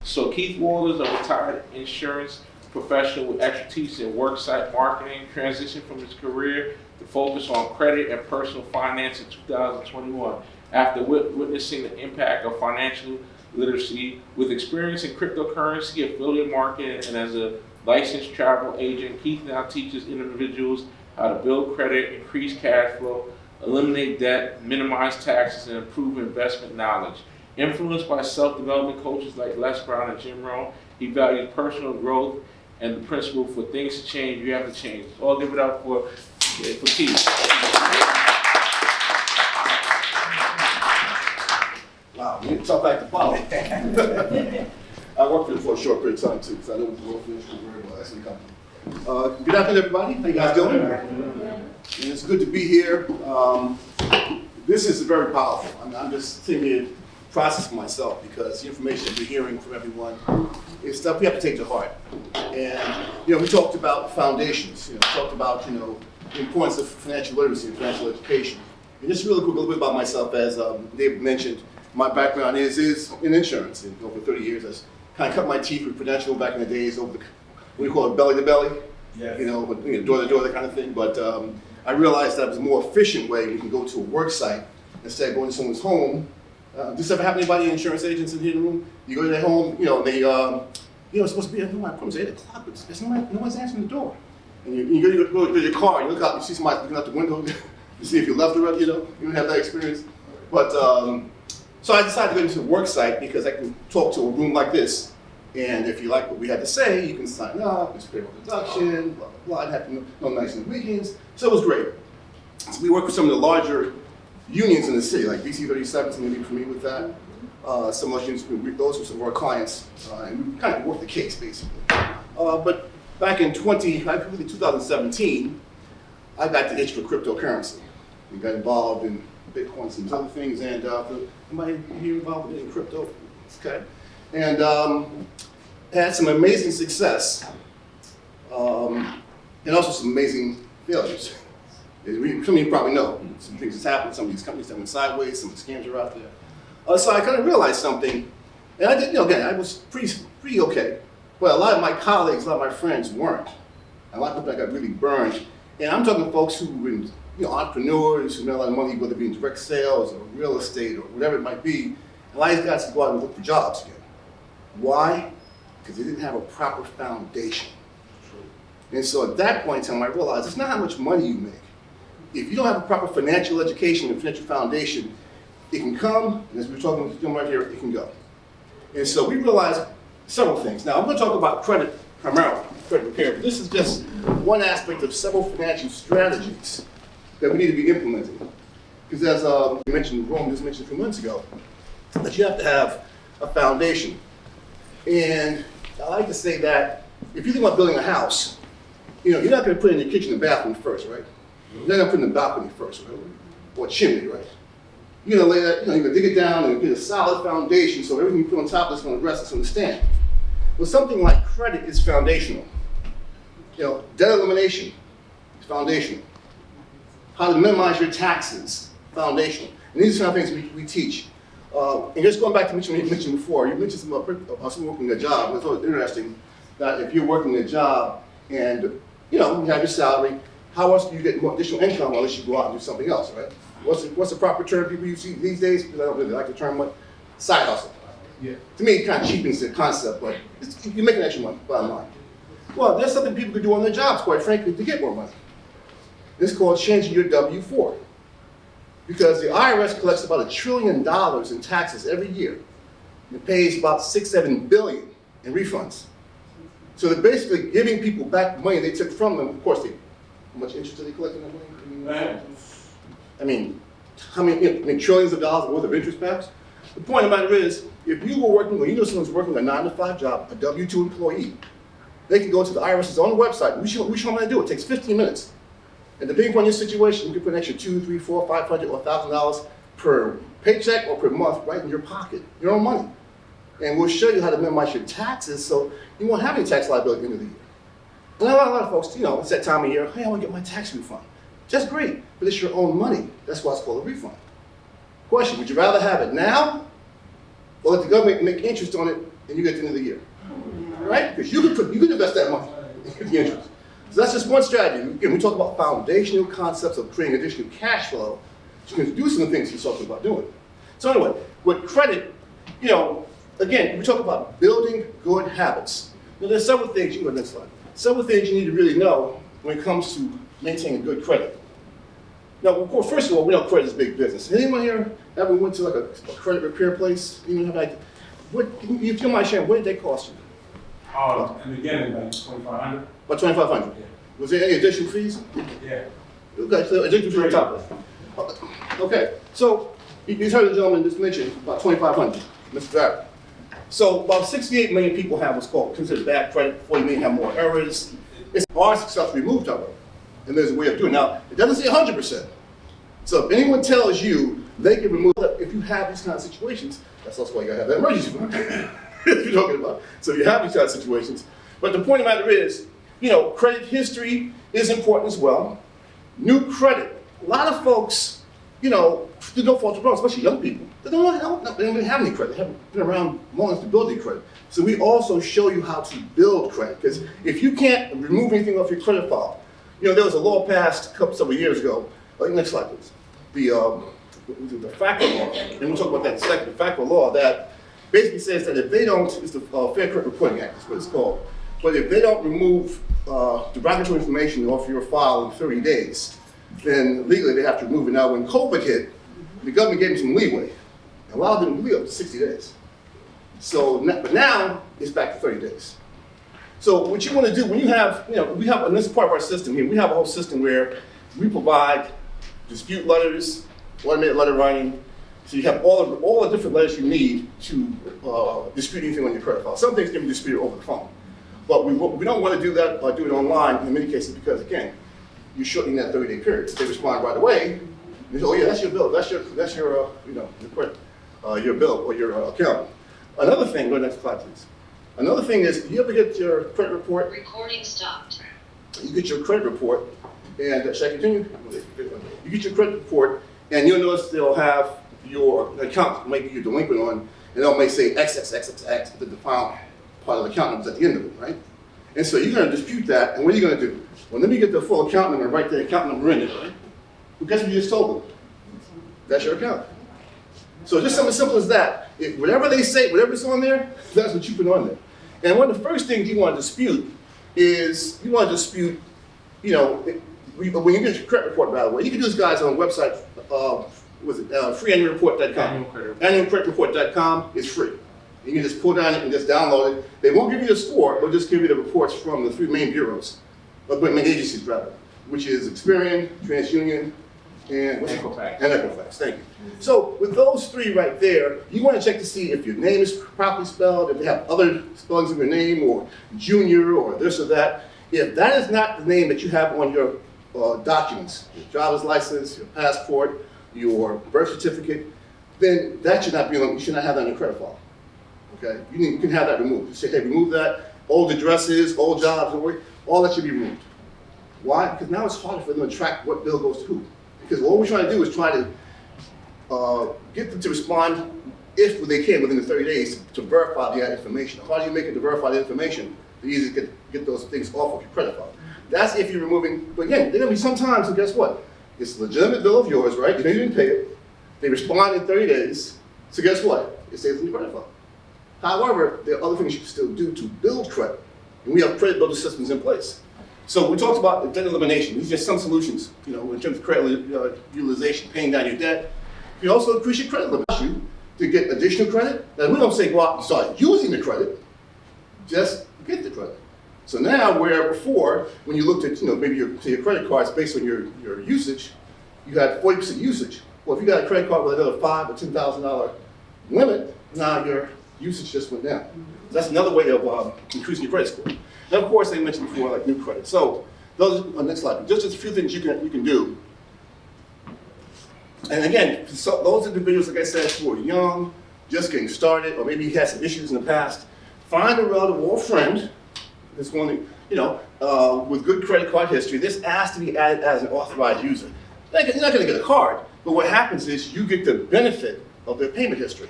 So Keith Walden is a retired insurance professional with expertise in worksite marketing, transitioned from his career to focus on credit and personal finance in 2021 after witnessing the impact of financial literacy. With experience in cryptocurrency, affiliate marketing, and as a licensed travel agent, Keith now teaches individuals how to build credit, increase cash flow, eliminate debt, minimize taxes, and improve investment knowledge. Influenced by self-development coaches like Les Brown and Jim Rohn, he values personal growth and the principle for things to change, you have to change. So I'll give it up for Keith. Wow, you tough act to follow. I worked for it for a short period of time too, so I know what the world is very well. That's the company. Good afternoon, everybody. How you guys doing? And it's good to be here. This is very powerful. I'm just sitting here processing myself because the information we're hearing from everyone is stuff we have to take to heart. And we talked about foundations. We talked about the importance of financial literacy and financial education. And just really quick, a little bit about myself, as David mentioned. My background is in insurance. And over 30 years, I kind of cut my teeth with Prudential back in the days over the, what do you call it, belly to belly? Yes. Door to door, that kind of thing. But I realized that it was a more efficient way. We can go to a work site instead of going to someone's home. Does this ever happen to anybody, insurance agents in here in the room? You go to their home, they, it's supposed to be, my appointment's 8 o'clock, but no one's answering the door. And you go to your car, you look out, you see somebody looking out the window, you see if you left or right, you don't have that experience. But, so I decided to go into the work site because I can talk to a room like this. And if you like what we had to say, you can sign up, it's payroll deduction, blah, blah, blah. I'd have no nights and weekends. So it was great. So we work with some of the larger unions in the city, like DC 37, some of you familiar with that. Some of those unions, those were some of our clients, and we kind of worked the case, basically. But back in 2017, I got the itch for cryptocurrency. We got involved in Bitcoin and some other things, and anybody here involved in crypto? Okay. And had some amazing success, and also some amazing failures. Some of you probably know some things that's happened, some of these companies that went sideways, some scams are out there. So I kind of realized something, and I did, again, I was pretty okay, but a lot of my colleagues, a lot of my friends weren't. A lot of people that got really burned, and I'm talking folks who were in, entrepreneurs who made a lot of money, whether it be in direct sales or real estate or whatever it might be. A lot of these guys to go out and look for jobs again. Why? Because they didn't have a proper foundation. And so at that point in time, I realized it's not how much money you make. If you don't have a proper financial education and financial foundation, it can come, and as we're talking to them right here, it can go. And so we realized several things. Now I'm going to talk about credit primarily, credit repair. But this is just one aspect of several financial strategies that we need to be implementing. Because as we mentioned, Rome just mentioned a few months ago, that you have to have a foundation. And I like to say that if you think about building a house, you're not going to put in your kitchen and bathroom first, right? You're not going to put in the balcony first, right? Or a chimney, right? You're going to lay that, you're going to dig it down and get a solid foundation so everything you put on top is going to rest, it's going to stand. Well, something like credit is foundational. Debt elimination is foundational. How to minimize your taxes, foundational. And these are some things we teach. And just going back to what you mentioned before, you mentioned some someone working a job. It's always interesting that if you're working a job and you have your salary, how else do you get more additional income unless you go out and do something else, right? What's the proper term people use these days? Because I don't really like the term, what? Side hustle. Yeah. To me, it kind of cheapens the concept, but you're making extra money, bottom line. Well, there's something people could do on their jobs, quite frankly, to get more money. It's called changing your W-4. Because the IRS collects about $1 trillion in taxes every year. It pays about $6-7 billion in refunds. So they're basically giving people back the money they took from them. Of course, how much interest are they collecting on money? I mean, how many trillions of dollars worth of interest perhaps? The point of the matter is, if you were working, or someone's working a 9-to-5 job, a W-2 employee, they can go to the IRS's own website. We show them how to do it. It takes 15 minutes. And depending upon your situation, you can put an extra $200, $300, $400, $500, or $1,000 per paycheck or per month right in your pocket, your own money. And we'll show you how to minimize your taxes so you won't have any tax liability at the end of the year. And a lot of folks, it's that time of year, hey, I want to get my tax refund. Just great, but it's your own money. That's why it's called a refund. Question, would you rather have it now or let the government make interest on it and you get to the end of the year, right? Because you could invest that money in the interest. So that's just one strategy. Again, we talk about foundational concepts of creating additional cash flow. So you can do some of the things he's talking about doing. So anyway, with credit, again, we talk about building good habits. Now, there's several things, you can go to the next slide. Several things you need to really know when it comes to maintaining good credit. Now, of course, first of all, we know credit is big business. Anyone here ever went to like a credit repair place? You know, like, if you don't mind sharing, what did they cost you? In the beginning, like 2,500. About 2,500. Yeah. Was there any additional fees? Yeah. Okay, so additional fees on top of that. Okay, so you heard the gentleman just mentioned about 2,500, Mr. Barrett. So about 68 million people have what's called considered bad credit. 40 million have more errors. It's hard successfully removed, however. And there's a way of doing it. Now, it doesn't say 100%. So if anyone tells you they can remove it, if you have these kind of situations, that's also why you gotta have that emergency fund. If you're talking about. So you have these kind of situations. But the point of the matter is, credit history is important as well. New credit. A lot of folks, through no fault of their own, especially young people, they don't really have any credit. They haven't been around long enough to build any credit. So we also show you how to build credit. Because if you can't remove anything off your credit file, there was a law passed several years ago. Next slide, please. The FACA law, and we'll talk about that in a second. The FACA law that basically says that if they don't, it's the Fair Credit Reporting Act, is what it's called. But if they don't remove derogatory information off your file in 30 days, then legally they have to remove it. Now, when COVID hit, the government gave them some leeway, and allowed them to leave up to 60 days. So, but now it's back to 30 days. So what you want to do when you have, we have, and this is part of our system here, we have a whole system where we provide dispute letters, automated letter writing, so you have all the different letters you need to dispute anything on your credit file. Some things can be disputed over the phone, but we don't want to do that or do it online in many cases because, again, you're shortening that 30-day period. If they respond right away, they say, oh yeah, that's your bill, that's your your bill or your account. Another thing, go to the next slide, please. Another thing is, you ever get your credit report? Recording stopped. You get your credit report, and should I continue? You get your credit report, and you'll notice they'll have your account, maybe you're delinquent on, and they'll may say XXXXX, the final part of the account number at the end of it, right? And so you're going to dispute that, and what are you going to do? Well, let me get the full account number and write the account number in it, right? Well, guess what you just told them? That's your account. So just something as simple as that. If whatever they say, whatever's on there, that's what you put on there. And one of the first things you want to dispute is, when you get your credit report, by the way, you can do this, guys, on a website, freeannualreport.com. Annualcreditreport.com is free. You can just pull down it and just download it. They won't give you the score, they'll just give you the reports from the three main bureaus, main agencies rather, which is Experian, TransUnion, and Equifax. Thank you. So with those three right there, you want to check to see if your name is properly spelled, if they have other spellings of your name, or junior, or this or that. If that is not the name that you have on your documents, your driver's license, your passport, your birth certificate, then that should not be on. You should not have that on your credit file. Okay, you can have that removed. You say, hey, remove that. Old addresses, old jobs, all that should be removed. Why? Because now it's harder for them to track what bill goes to who. Because all we're trying to do is try to get them to respond if they can within the 30 days to verify the information. The harder you make it to verify the information, the easier to get those things off of your credit file. That's if you're removing, but again, there's gonna be some times, and guess what? It's a legitimate bill of yours, right? You know you didn't pay it. They respond in 30 days, so guess what? It stays in your credit file. However, there are other things you can still do to build credit, and we have credit builder systems in place. So we talked about debt elimination. These are just some solutions, in terms of credit utilization, paying down your debt. You also increase your credit limit to get additional credit. Now, we don't say go out and start using the credit, just get the credit. So now, where before, when you looked at, maybe your credit cards based on your usage, you had 40% usage. Well, if you got a credit card with another $5,000 or $10,000 limit, now your usage just went down. So that's another way of increasing your credit score. And of course, they mentioned before, like new credit. So those, next slide, just a few things you can do. And again, so those individuals, like I said, who are young, just getting started, or maybe you had some issues in the past, find a relative or friend that's going to, with good credit card history. This has to be added as an authorized user. You're not going to get a card, but what happens is you get the benefit of their payment history.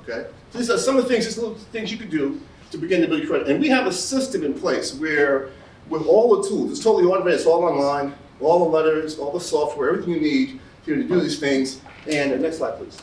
Okay? So these are some of the things, just little things you can do to begin to build your credit. And we have a system in place where, with all the tools, it's totally automated, it's all online, all the letters, all the software, everything you need to do these things. And the next slide, please.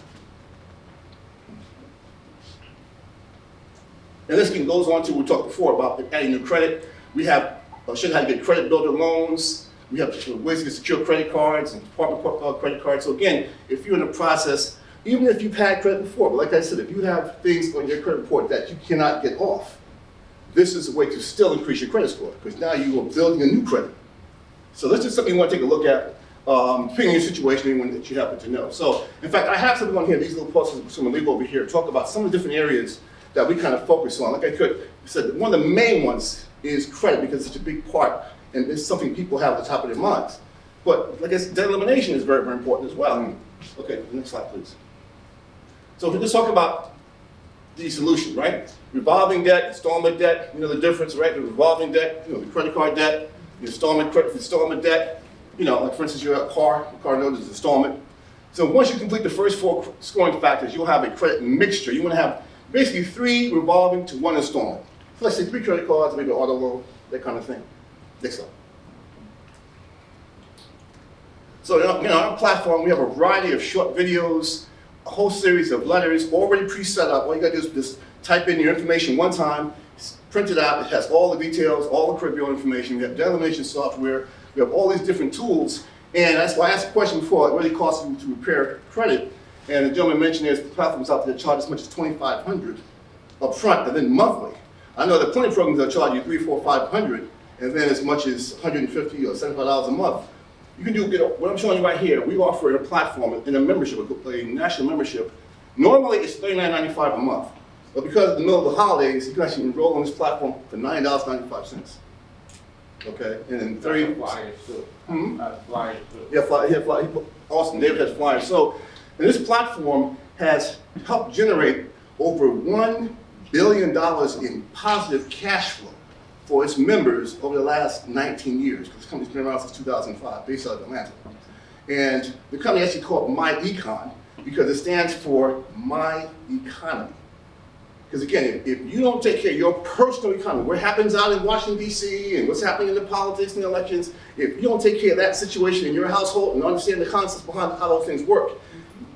And this goes on to what we talked before about adding new credit. We have showing how to get credit builder loans. We have ways to get secure credit cards and department credit cards. So again, if you're in the process, even if you've had credit before, but like I said, if you have things on your credit report that you cannot get off, this is a way to still increase your credit score, because now you are building a new credit. So this is something you want to take a look at, depending on your situation, anyone that you happen to know. So, in fact, I have something on here, these little posters, so I'm going to leave over here, talk about some of the different areas that we kind of focus on. Like I said, one of the main ones is credit, because it's such a big part, and it's something people have at the top of their minds. But like I said, debt elimination is very, very important as well. Okay, next slide, please. So let's talk about the solution, right? Revolving debt, installment debt, you know the difference, right? The revolving debt, you know, the credit card debt, the installment debt, you know, like for instance, you have a car note is installment. So once you complete the first 4 scoring factors, you'll have a credit mixture. You want to have basically 3 revolving to 1 installment. So let's say 3 credit cards, maybe an auto loan, that kind of thing. Next slide. So you know, on our platform, we have a variety of short videos, a whole series of letters already pre-set up. All you gotta do is just type in your information one time, print it out. It has all the details, all the credit bureau information. We have debt elimination software. We have all these different tools. And that's why I asked the question before, it really costs you to repair credit. And the gentleman mentioned there's platforms out there that charge as much as $2,500 up front and then monthly. I know there are plenty of programs that charge you $300, $400, $500, and then as much as $150 or $75 a month. You can do, you know, what I'm showing you right here. We offer a platform in a membership, a national membership. Normally it's $39.95 a month, but because in the middle of the holidays, you can actually enroll on this platform for $9.95. Okay, and then 30. Flyers too. Flyers too. Yeah, Austin, David has flyers. So, and this platform has helped generate over $1 billion in positive cash flow for its members over the last 19 years, because the company's been around since 2005, based out of Atlanta. And the company actually called My Econ because it stands for My Economy. Because again, if you don't take care of your personal economy, what happens out in Washington, D.C., and what's happening in the politics and the elections, if you don't take care of that situation in your household and understand the concepts behind how those things work,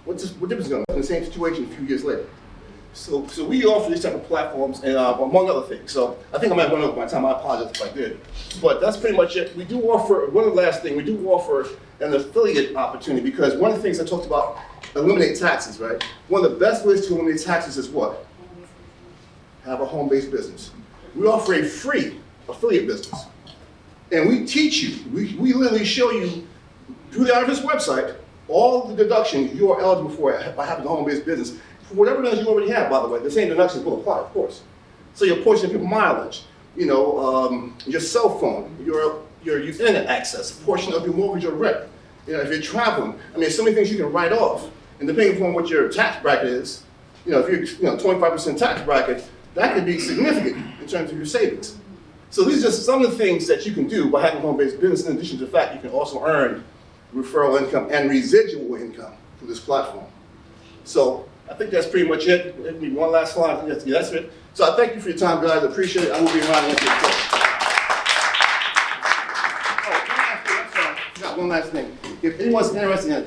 what difference is going to make in the same situation a few years later? So we offer these type of platforms, and among other things. So I think I might run over my time. I apologize if I did. But that's pretty much it. We do offer, one last thing, we do offer an affiliate opportunity, because one of the things I talked about, eliminate taxes, right? One of the best ways to eliminate taxes is what? Have a home-based business. We offer a free affiliate business. And we teach you, we literally show you through the IRS website all the deductions you are eligible for by having a home-based business. For whatever it is you already have, by the way, the same deductions will apply, of course. So your portion of your mileage, you know, your cell phone, your internet access, a portion of your mortgage or rent. You know, if you're traveling, I mean, there's so many things you can write off. And depending upon what your tax bracket is, you know, if you're 25% tax bracket, that could be significant in terms of your savings. So these are just some of the things that you can do by having a home-based business, in addition to the fact you can also earn referral income and residual income through this platform. So I think that's pretty much it. Maybe one last slide. I think that's it. So I thank you for your time, guys. I appreciate it. I will be around to answer your questions. Oh, one last thing. If anyone's interested in